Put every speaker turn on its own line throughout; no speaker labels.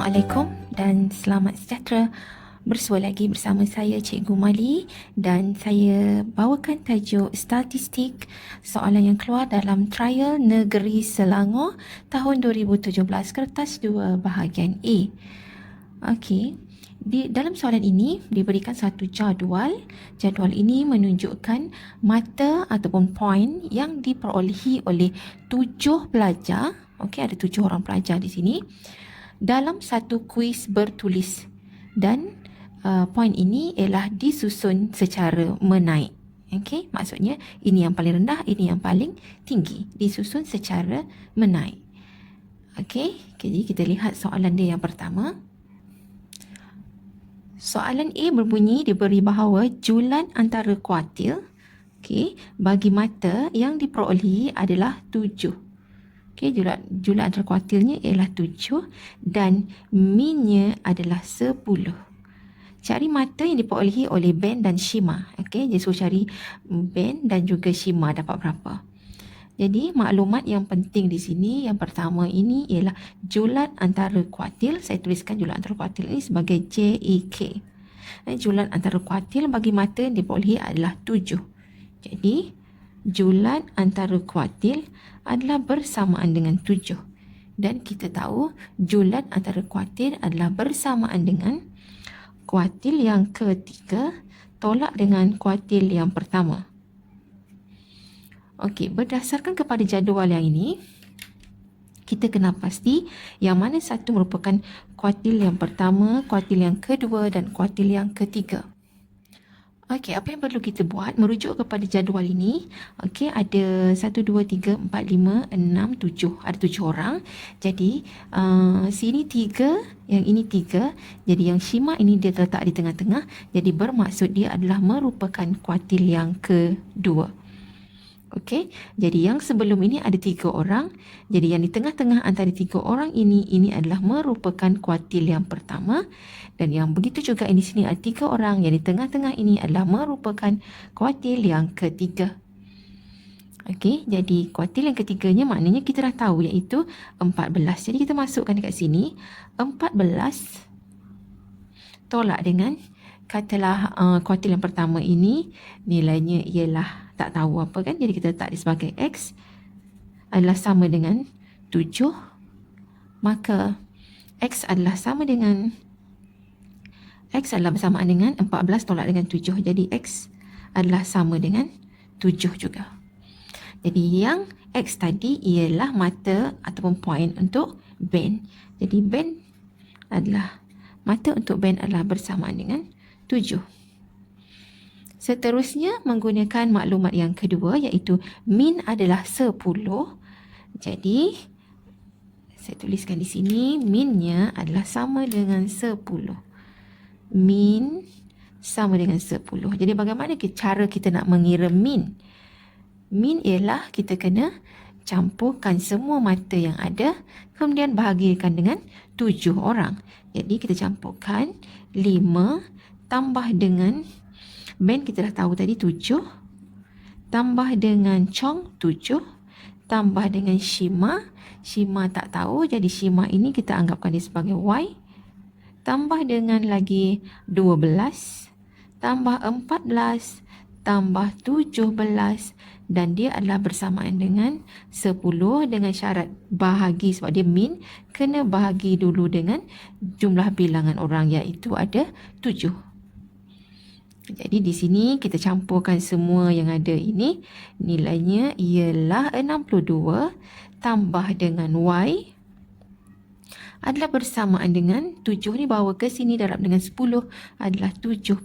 Assalamualaikum dan selamat sejahtera. Bersua lagi bersama saya Cikgu Mali dan saya bawakan tajuk statistik soalan yang keluar dalam trial Negeri Selangor tahun 2017 kertas 2 bahagian A. Okey. Dalam soalan ini diberikan satu jadual. Jadual ini menunjukkan mata ataupun poin yang diperolehi oleh 7 pelajar. Okey, ada 7 orang pelajar di sini dalam satu kuis bertulis dan poin ini ialah disusun secara menaik. Okey, maksudnya ini yang paling rendah, ini yang paling tinggi, disusun secara menaik. Okey, jadi kita lihat soalan dia yang pertama. Soalan A berbunyi diberi bahawa julan antara kuartil bagi mata yang diperolehi adalah 7. Okey, julan antara kuartilnya ialah 7 dan minnya adalah 10. Cari mata yang diperolehi oleh Ben dan Shima. Okey, dia suruh cari Ben dan juga Shima dapat berapa. Jadi maklumat yang penting di sini yang pertama ini ialah julan antara kuartil. Saya tuliskan julan antara kuartil ini sebagai JEK. Julan antara kuartil bagi mata yang diperolehi adalah 7. Jadi julan antara kuartil adalah bersamaan dengan 7. Dan kita tahu julan antara kuartil adalah bersamaan dengan kuartil yang ketiga tolak dengan kuartil yang pertama. Okey, berdasarkan kepada jadual yang ini, kita kena pasti yang mana satu merupakan kuartil yang pertama, kuartil yang kedua dan kuartil yang ketiga. Okey, apa yang perlu kita buat? Merujuk kepada jadual ini. Okey, ada 1, 2, 3, 4, 5, 6, 7. Ada 7 orang. Jadi, sini 3, yang ini 3. Jadi, yang Shima ini dia terletak di tengah-tengah. Jadi, bermaksud dia adalah merupakan kuartil yang kedua. Okey, jadi yang sebelum ini ada 3 orang. Jadi yang di tengah-tengah antara 3 orang ini adalah merupakan kuartil yang pertama. Dan yang begitu juga di sini ada 3 orang. Yang di tengah-tengah ini adalah merupakan kuartil yang ketiga. Okey, jadi kuartil yang ketiganya maknanya kita dah tahu iaitu 14. Jadi kita masukkan dekat sini 14 tolak dengan katalah kuartil yang pertama ini nilainya ialah tak tahu apa kan, jadi kita letak dia sebagai X adalah sama dengan 7, maka X adalah bersamaan dengan 14 tolak dengan 7, jadi X adalah sama dengan 7 juga. Jadi yang X tadi ialah mata ataupun poin untuk Ben. Jadi mata untuk Ben adalah bersamaan dengan 7. Seterusnya menggunakan maklumat yang kedua iaitu min adalah 10. Jadi saya tuliskan di sini minnya adalah sama dengan 10. Min sama dengan 10. Jadi bagaimana cara kita nak mengira min? Min ialah kita kena campurkan semua mata yang ada kemudian bahagikan dengan 7 orang. Jadi kita campurkan 5 tambah dengan Ben kita dah tahu tadi 7, tambah dengan Chong 7, tambah dengan Shima tak tahu, jadi Shima ini kita anggapkan dia sebagai Y, tambah dengan lagi 12, tambah 14, tambah 17 dan dia adalah bersamaan dengan 10 dengan syarat bahagi sebab dia min, kena bahagi dulu dengan jumlah bilangan orang iaitu ada 7. Jadi di sini kita campurkan semua yang ada ini. Nilainya ialah 62 tambah dengan Y adalah bersamaan dengan 7 ni bawa ke sini darab dengan 10 adalah 70.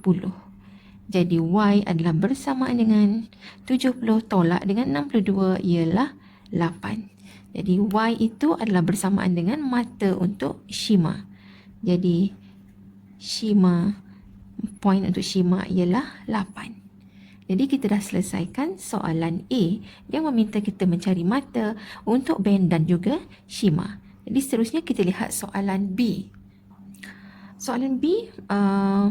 Jadi Y adalah bersamaan dengan 70 tolak dengan 62 ialah 8. Jadi Y itu adalah bersamaan dengan mata untuk Shima. Jadi poin untuk Shima ialah 8. Jadi kita dah selesaikan soalan A yang meminta kita mencari mata untuk Ben dan juga Shima. Jadi seterusnya kita lihat soalan B. Soalan B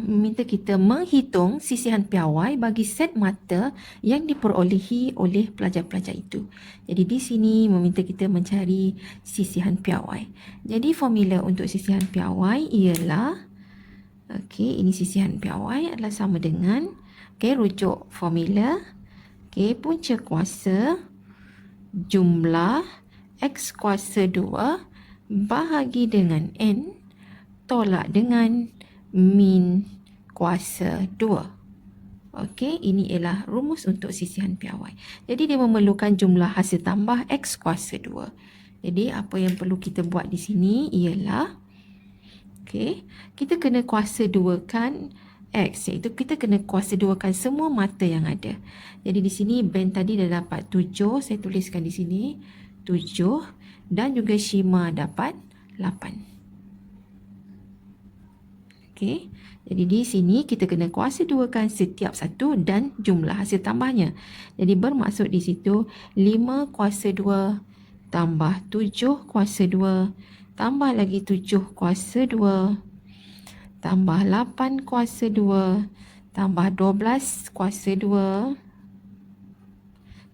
meminta kita menghitung sisihan piawai bagi set mata yang diperolehi oleh pelajar-pelajar itu. Jadi di sini meminta kita mencari sisihan piawai. Jadi formula untuk sisihan piawai ialah, okey, ini sisihan piawai adalah sama dengan, okey, rujuk formula, okey, punca kuasa jumlah X kuasa 2 bahagi dengan N tolak dengan min kuasa 2. Okey, ini ialah rumus untuk sisihan piawai. Jadi dia memerlukan jumlah hasil tambah X kuasa 2. Jadi apa yang perlu kita buat di sini ialah, okey, kita kena kuasa 2kan X, iaitu kita kena kuasa 2kan semua mata yang ada. Jadi di sini Ben tadi dah dapat 7, saya tuliskan di sini 7, dan juga Shima dapat 8. Okey, jadi di sini kita kena kuasa 2kan setiap satu dan jumlah hasil tambahnya. Jadi bermaksud di situ 5 kuasa 2 tambah 7 kuasa 2 tambah lagi 7 kuasa 2 tambah 8 kuasa 2 tambah 12 kuasa 2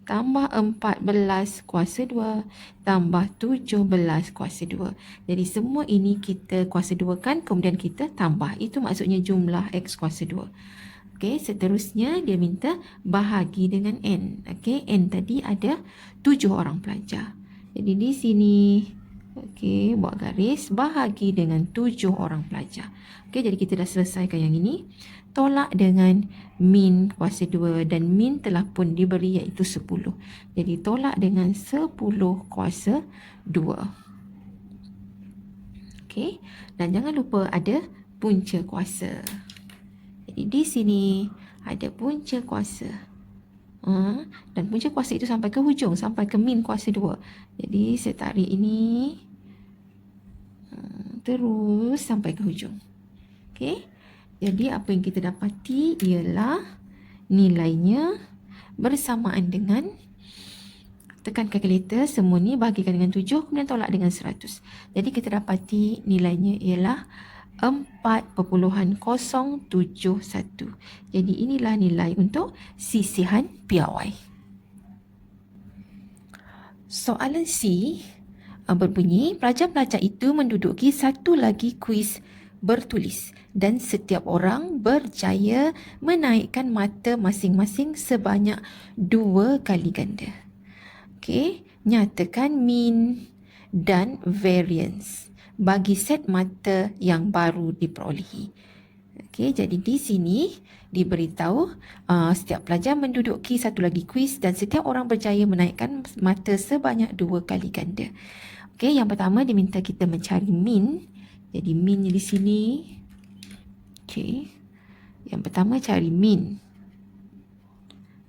tambah 14 kuasa 2 tambah 17 kuasa 2. Jadi semua ini kita kuasa 2 kan, kemudian kita tambah. Itu maksudnya jumlah X kuasa 2. Okey, seterusnya dia minta bahagi dengan N. Okey, N tadi ada 7 orang pelajar. Jadi di sini, okey, buat garis, bahagi dengan 7 orang pelajar. Okey, jadi kita dah selesaikan yang ini. Tolak dengan min kuasa 2 dan min telah pun diberi iaitu 10. Jadi tolak dengan 10 kuasa 2. Okey, dan jangan lupa ada punca kuasa. Jadi di sini ada punca kuasa. Dan punca kuasa itu sampai ke hujung, sampai ke min kuasa 2. Jadi saya tarik ini terus sampai ke hujung. Okey. Jadi apa yang kita dapati ialah nilainya bersamaan dengan, tekan kalkulator, semua ni bahagikan dengan 7, kemudian tolak dengan 100. Jadi kita dapati nilainya ialah 4.071. Jadi inilah nilai untuk sisihan piawai. Soalan C berbunyi, pelajar-pelajar itu menduduki satu lagi kuis bertulis dan setiap orang berjaya menaikkan mata masing-masing sebanyak 2 kali ganda. Okey, nyatakan min dan variance bagi set mata yang baru diperolehi. Okey, jadi di sini diberitahu setiap pelajar menduduki satu lagi kuis dan setiap orang berjaya menaikkan mata sebanyak 2 kali ganda. Okey, yang pertama diminta kita mencari min. Jadi min di sini. Okey. Yang pertama cari min.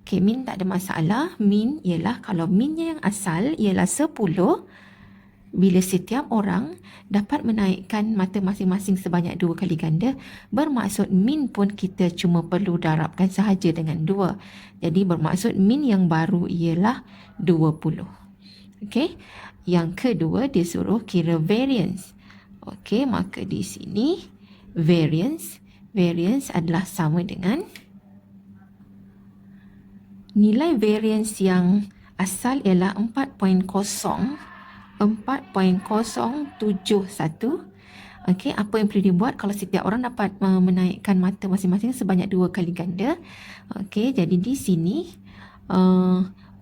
Okey, min tak ada masalah. Min ialah, kalau minnya yang asal ialah 10, bila setiap orang dapat menaikkan mata masing-masing sebanyak 2 kali ganda, bermaksud min pun kita cuma perlu darabkan sahaja dengan 2. Jadi bermaksud min yang baru ialah 20. Okey. Yang kedua dia suruh kira variance. Okey, maka di sini variance adalah sama dengan nilai variance yang asal ialah 4.071. Okey, apa yang perlu dibuat kalau setiap orang dapat menaikkan mata masing-masing sebanyak 2 kali ganda? Okey, jadi di sini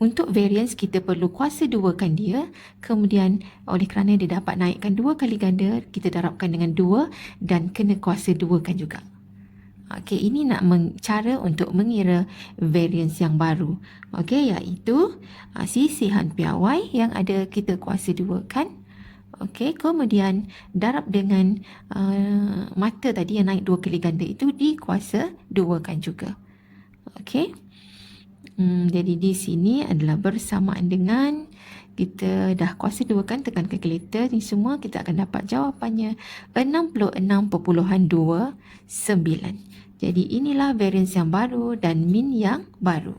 untuk variance kita perlu kuasa 2 kan dia, kemudian oleh kerana dia dapat naikkan 2 kali ganda, kita darabkan dengan 2 dan kena kuasa 2 kan juga. Okey, ini nak cara untuk mengira variance yang baru. Okey, iaitu sisihan piawai yang ada kita kuasa 2 kan. Okey, kemudian darab dengan mata tadi yang naik 2 kali ganda itu dikuasa 2 kan juga. Okey. Jadi di sini adalah bersamaan dengan, kita dah kuasa 2 kan, tekan kalkulator ni semua, kita akan dapat jawapannya 66.29. Jadi inilah variance yang baru dan min yang baru.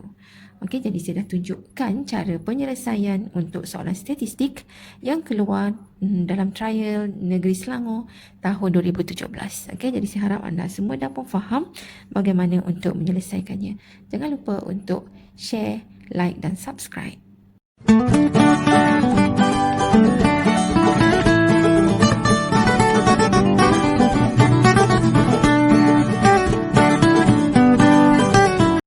Okey, jadi saya dah tunjukkan cara penyelesaian untuk soalan statistik yang keluar dalam trial Negeri Selangor tahun 2017. Okey, jadi saya harap anda semua dah pun faham bagaimana untuk menyelesaikannya. Jangan lupa untuk share, like dan subscribe.